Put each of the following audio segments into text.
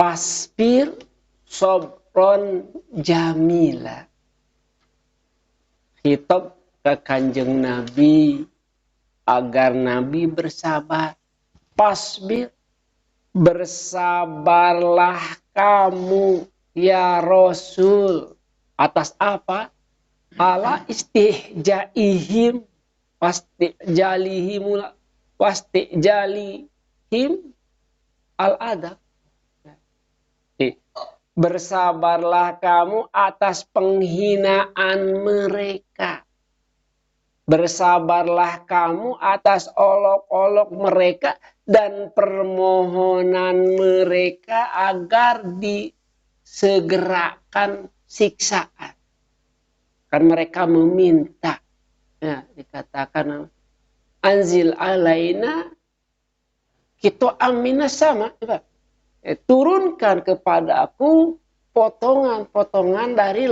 Pasbir sobron jamila. Khitab ke Kanjeng Nabi agar Nabi bersabar. Pasbir, bersabarlah kamu ya Rasul. Atas apa? Ala istihjaihim, pasti jalihim al-adab. Bersabarlah kamu atas penghinaan mereka. Bersabarlah kamu atas olok-olok mereka dan permohonan mereka agar disegerakan siksaan. Kan mereka meminta. Ya, dikatakan anzil alaina kita amina sama. Turunkan kepada aku potongan-potongan dari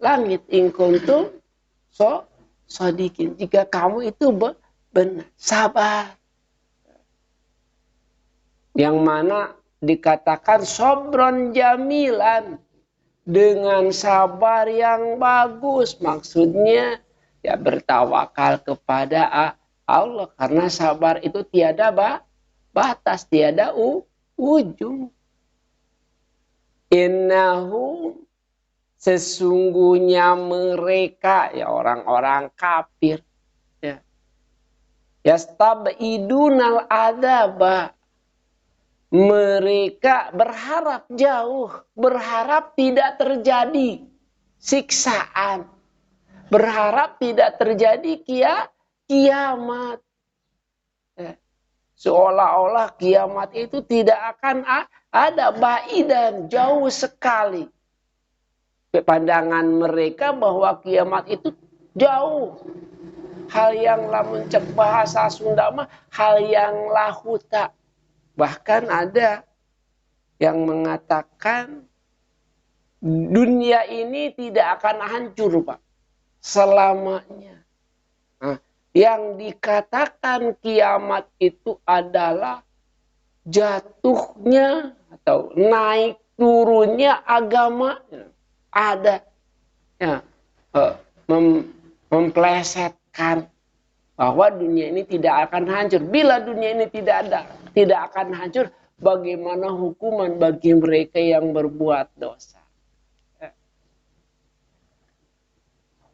langit. In kuntum sodikin. Jika kamu itu benar, sabar. Yang mana dikatakan sobron jamilan. Dengan sabar yang bagus. Maksudnya ya bertawakal kepada Allah. Karena sabar itu tiada batas, tiada ujung. Innahu, sesungguhnya mereka, ya orang-orang kafir, ya, yastabidunal adzaba, mereka berharap jauh, berharap tidak terjadi siksaan, berharap tidak terjadi kiamat. Ya. Seolah-olah kiamat itu tidak akan ada, baidan, jauh sekali. Pandangan mereka bahwa kiamat itu jauh. Hal yang lamun cek bahasa Sunda mah hal yang lahuta. Bahkan ada yang mengatakan dunia ini tidak akan hancur, Pak, selamanya. Nah, yang dikatakan kiamat itu adalah jatuhnya atau naik turunnya agama. Ada ya, memplesetkan bahwa dunia ini tidak akan hancur. Bila dunia ini tidak akan hancur, bagaimana hukuman bagi mereka yang berbuat dosa?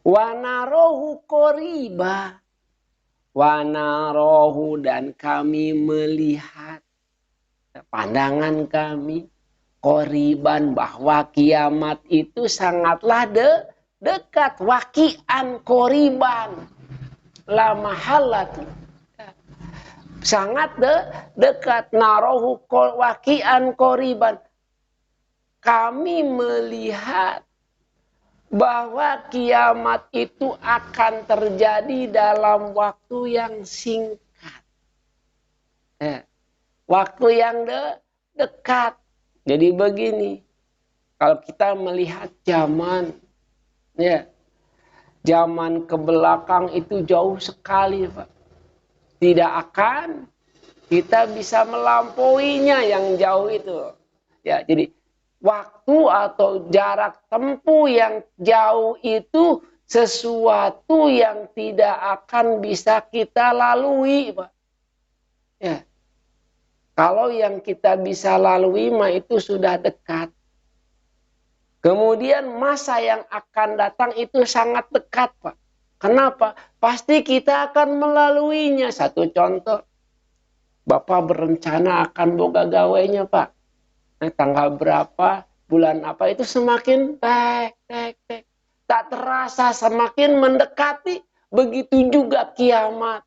Wanarohu qoriba, wanarohu, dan kami melihat, pandangan kami qoriban, bahwa kiamat itu sangatlah dekat. Wakian qoriban la mahallat, sangat dekat. Narohu wakian qoriban, kami melihat bahwa kiamat itu akan terjadi dalam waktu yang singkat, waktu yang dekat. Jadi begini, kalau kita melihat zaman, ya, zaman ke belakang itu jauh sekali, Pak. Tidak akan kita bisa melampauinya yang jauh itu. Ya, jadi waktu atau jarak tempuh yang jauh itu sesuatu yang tidak akan bisa kita lalui, Pak. Ya. Kalau yang kita bisa lalui mah itu sudah dekat. Kemudian masa yang akan datang itu sangat dekat, Pak. Kenapa? Pasti kita akan melaluinya. Satu contoh, Bapak berencana akan boga gawainya, Pak. Tanggal berapa, bulan apa, itu semakin tak terasa semakin mendekati. Begitu juga kiamat.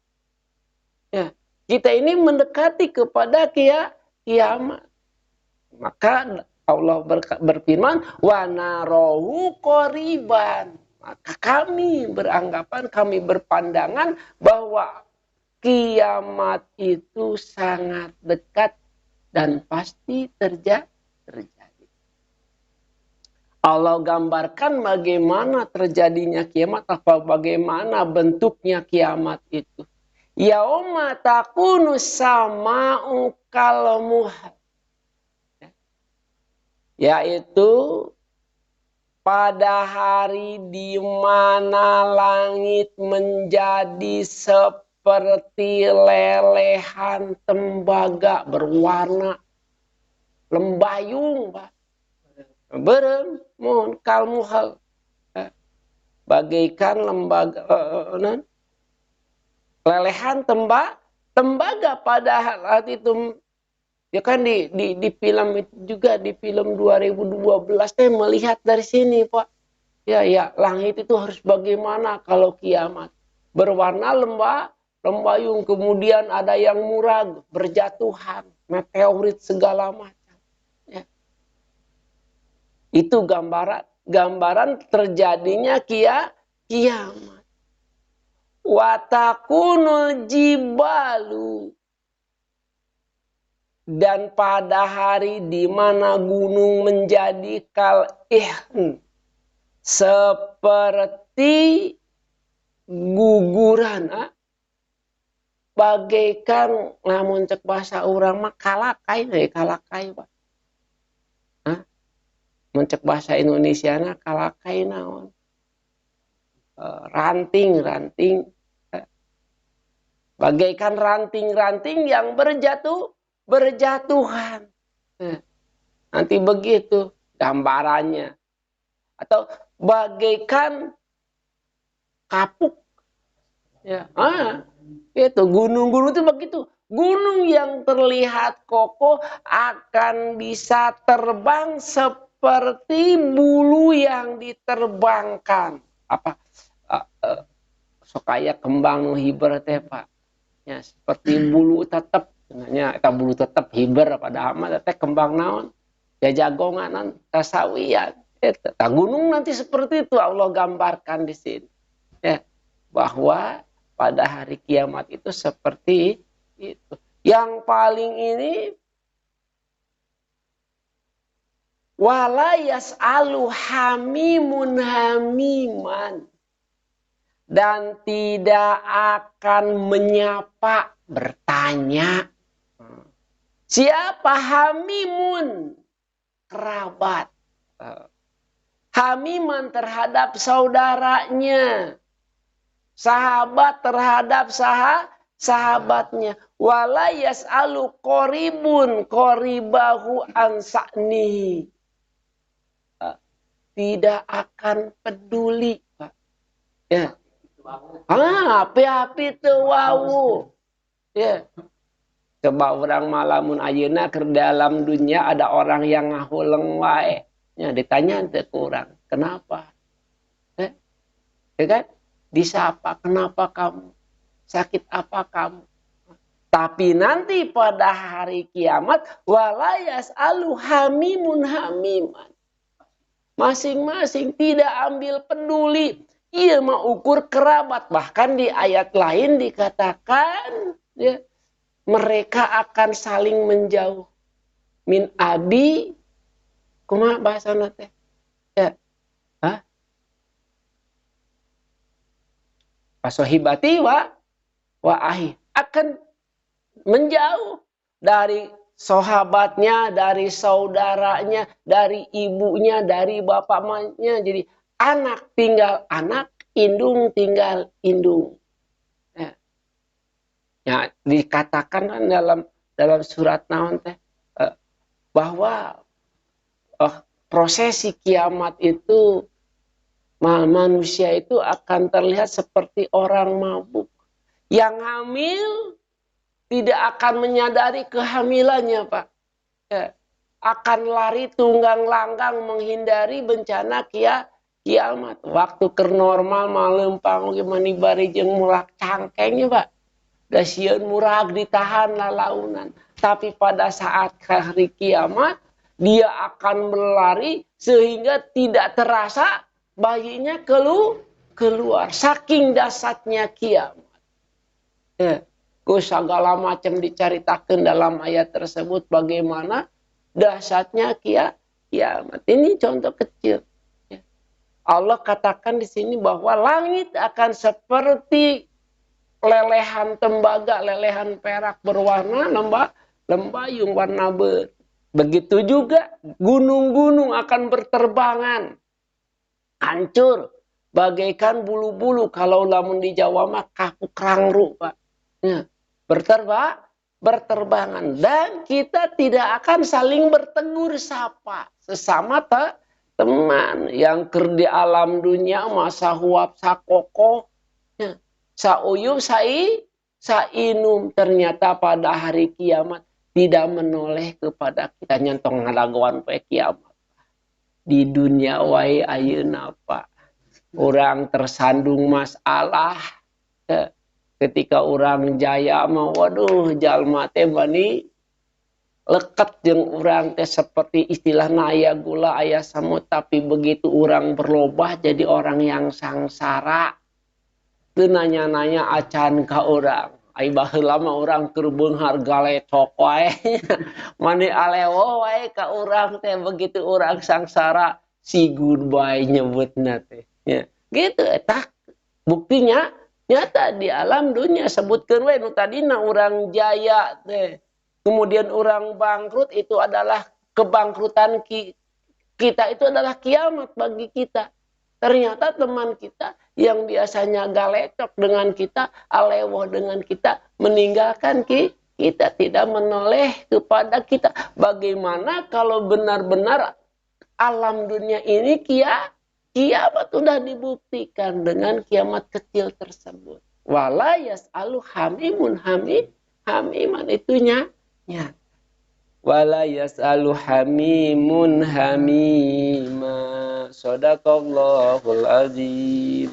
Ya. Kita ini mendekati kepada kiamat. Maka Allah berfirman, wa narohu qoriban. Maka kami beranggapan, kami berpandangan bahwa kiamat itu sangat dekat dan pasti terjadi. Allah gambarkan bagaimana terjadinya kiamat, apa bagaimana bentuknya kiamat itu. Yauma takunu sama'u kalmuhal. yaitu pada hari di mana langit menjadi seperti lelehan tembaga berwarna lembayung, Pak. Berem, mohon kalmuhal. Bagaikan lelehan tembaga pada saat itu. Ya kan di film itu juga, di film 2012 saya melihat dari sini, Pak. Ya, langit itu harus bagaimana kalau kiamat. Berwarna lembayung, kemudian ada yang murag, berjatuhan, meteorit segala macam. Ya. Itu gambaran terjadinya kiamat. Watakunul jibalu. Dan pada hari di mana gunung menjadi seperti guguran, bagaikan namun cek bahasa orang mah kalakai, Pak. Mencek bahasa Indonesia na kalakai naon, ranting, bagaikan ranting yang berjatuhan. Nanti begitu gambarannya. Atau bagaikan kapuk. Ya, itu gunung-gunung itu begitu. Gunung yang terlihat kokoh akan bisa terbang seperti bulu yang diterbangkan. Apa? Sokaya kembang nu hiber teh, Pak. Ya, seperti bulu tetep. Sebenarnya eta bulu tetep hiber pada amat teh kembang naon? Ya jagonganan kasawian. Eta gunung nanti seperti itu Allah gambarkan di sini. Ya, bahwa pada hari kiamat itu seperti itu. Yang paling ini wala yas'alu hamimun hamiman, dan tidak akan menyapa, bertanya. Siapa hamimun? Kerabat. Hamiman terhadap saudaranya. Sahabat terhadap sahabatnya. Wala yas'alu qoribun qoribahu ansa'nihi. Tidak akan peduli, Pak. Ya. Api-api teu wau. Ya. Coba orang malamun ayeuna ke dalam dunia ada orang yang ngahuleng wae. Ya, ditanya teu kurang, kenapa? Ya kan? Disapa, kenapa kamu? Sakit apa kamu? Tapi nanti pada hari kiamat wala yas'alu hamimun hamiman. Masing-masing tidak ambil peduli. Ia mau ukur kerabat. Bahkan di ayat lain dikatakan ya, mereka akan saling menjauh. Min abi, kumaha bahasana teh? Ya. Pasohibati wa ahi, akan menjauh dari sahabatnya, dari saudaranya, dari ibunya, dari bapaknya. Jadi anak tinggal anak, indung tinggal indung. Ya, dikatakan kan dalam surat naon teh bahwa prosesi kiamat itu manusia itu akan terlihat seperti orang mabuk. Yang hamil tidak akan menyadari kehamilannya, Pak. Ya, akan lari tunggang langgang menghindari bencana kiamat. Waktu ke normal malempang gimana bari jeung mulak cangkengnya, Pak. Dasieun murag ditahan lalaunan. Tapi pada saat hari kiamat dia akan berlari sehingga tidak terasa bayinya keluar. Saking dasarnya kiamat. Ya, segala macam diceritakan dalam ayat tersebut bagaimana dasarnya kiamat. Ini contoh kecil. Ya. Allah katakan di sini bahwa langit akan seperti lelehan tembaga, lelehan perak berwarna lembayung warna ber. Begitu juga gunung-gunung akan berterbangan. Hancur. Bagaikan bulu-bulu. Kalau lamun di Jawa mah kapuk rangru, Pak. Ya. Berterbangan. Dan kita tidak akan saling bertegur sapa. Sesama teman. Yang ker di alam dunia masa huap sakokoh. Ya. Sauyup sainum. Ternyata pada hari kiamat tidak menoleh kepada kita nyentong ngalaguan poe kiamat. Di dunia wae ayeuna Pak. Orang tersandung masalah. Ketika orang jaya mah waduh jalma teh bani leket jeung urang teh seperti istilahna aya gula aya samut, tapi begitu orang berlobah jadi orang yang sangsara. Teu nanya-nanya acan ka urang. Ai baheula mah urang keur beunghar galecok wae. Mani alewo wae ka urang teh begitu urang sangsara si goodbye nyebutna teh. Ya, gitu eta buktinya nyata di alam dunia sebutkeun we nu tadina urang jaya teh. Kemudian urang bangkrut itu adalah kebangkrutan kita, itu adalah kiamat bagi kita. Ternyata teman kita yang biasanya galecok dengan kita, alewoh dengan kita, meninggalkan kita, tidak menoleh kepada kita. Bagaimana kalau benar-benar alam dunia ini kiamat sudah dibuktikan dengan kiamat kecil tersebut. Wala yas'alu hamimun hamiman itunya. Ya. Wala yas'alu hamimun hamima. Shadaqallahul azim.